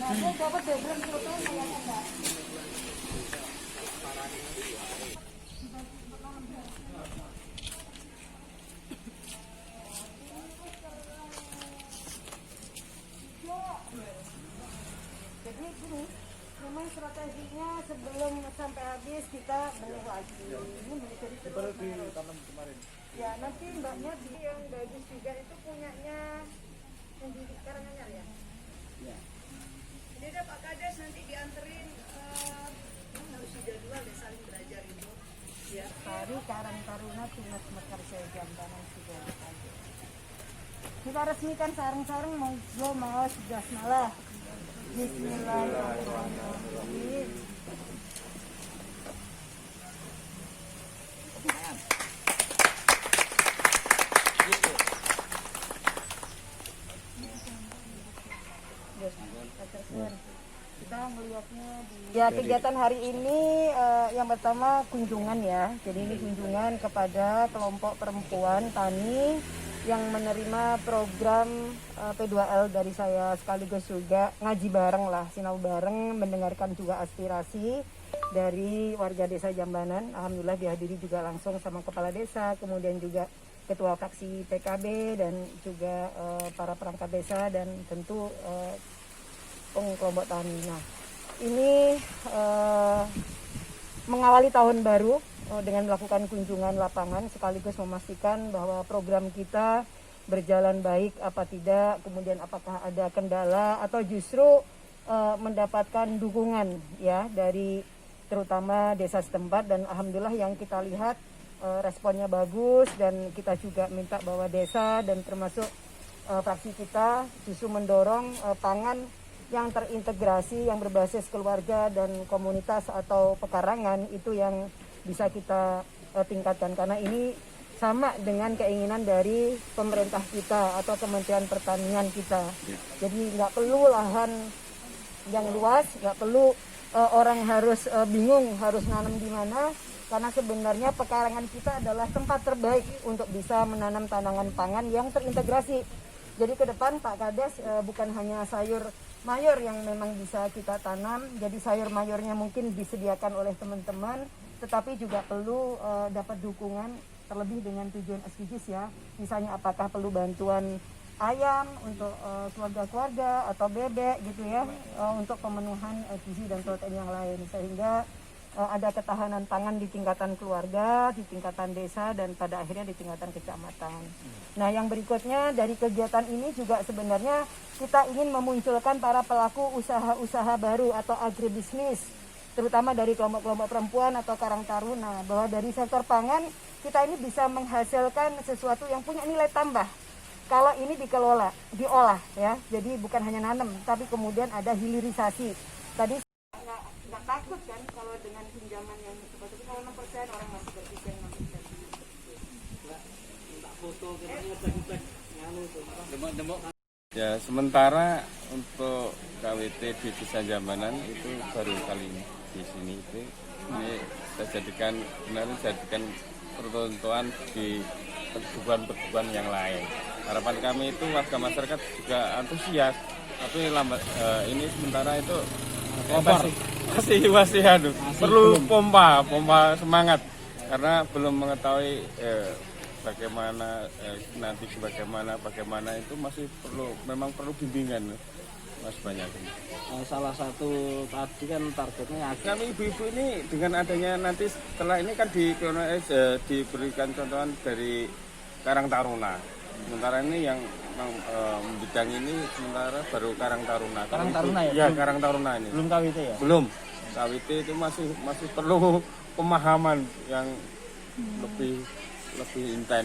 Dia dapat deh, belum selesai saya enggak. Jadi gini, memang strateginya sebelum sampai habis kita benih lagi. Ini menjadi Ditanam kemarin. ya nanti mbaknya yang bagus juga itu punyanya yang di Karanganyar ya. Ya. Jadi ada Pak Kades nanti dianterin harus jadwal deh saling belajar itu. Ya. Hari Karang Taruna Timnas Mekarjaya Jambanan sudah ada. Kita resmikan sarang-sarang monggo mau sudah malah. Bismillahirrahmanirrahim. Kita melihatnya ya kegiatan hari ini yang pertama kunjungan ya. Jadi ini kunjungan kepada kelompok perempuan tani yang menerima program P2L dari saya, sekaligus juga ngaji bareng lah, sinau bareng, mendengarkan juga aspirasi dari warga desa Jambanan. Alhamdulillah dihadiri juga langsung sama kepala desa, kemudian juga ketua fraksi PKB dan juga para perangkat desa dan tentu kelompok tani. Nah, ini mengawali tahun baru dengan melakukan kunjungan lapangan sekaligus memastikan bahwa program kita berjalan baik apa tidak, kemudian apakah ada kendala atau justru mendapatkan dukungan ya dari terutama desa setempat, dan alhamdulillah yang kita lihat responnya bagus, dan kita juga minta bahwa desa dan termasuk fraksi kita justru mendorong pangan yang terintegrasi, yang berbasis keluarga dan komunitas atau pekarangan, itu yang bisa kita tingkatkan, karena ini sama dengan keinginan dari pemerintah kita atau Kementerian Pertanian kita. Jadi nggak perlu lahan yang luas, nggak perlu orang harus bingung harus nanam di mana, karena sebenarnya pekarangan kita adalah tempat terbaik untuk bisa menanam tanaman pangan yang terintegrasi. Jadi ke depan Pak Kades bukan hanya sayur mayur yang memang bisa kita tanam, jadi sayur mayurnya mungkin disediakan oleh teman-teman, tetapi juga perlu dapat dukungan terlebih dengan tujuan SDGs ya. Misalnya apakah perlu bantuan ayam untuk keluarga-keluarga atau bebek gitu ya, untuk pemenuhan gizi dan protein yang lain, sehingga ada ketahanan pangan di tingkatan keluarga, di tingkatan desa, dan pada akhirnya di tingkatan kecamatan. Nah, yang berikutnya dari kegiatan ini juga sebenarnya kita ingin memunculkan para pelaku usaha-usaha baru atau agribisnis, terutama dari kelompok-kelompok perempuan atau Karang Taruna, bahwa dari sektor pangan kita ini bisa menghasilkan sesuatu yang punya nilai tambah kalau ini dikelola, diolah ya. Jadi bukan hanya nanam, tapi kemudian ada hilirisasi. Tadi nggak takut kan kalau dengan pinjaman yang seperti itu, kalau 6% orang masih berpikir 6%. Ya, sementara untuk KWT di Desa Jambanan itu baru kali ini di sini itu ini saya jadikan percontohan di perkebunan yang lain. Harapan kami itu warga masyarakat juga antusias, tapi ini sementara itu masih perlu pompa semangat, karena belum mengetahui bagaimana nanti bagaimana itu masih memang perlu bimbingan Mas banyak. Salah satu tadi kan targetnya kami ibu-ibu ini dengan adanya nanti setelah ini kan diberikan contohan dari Karang Taruna. Sementara ini yang bidang ini sementara baru Karang Taruna. Karang Taruna ya? Iya, Karang Taruna ini. Belum KWT ya? Belum. KWT itu masih perlu pemahaman yang lebih intens.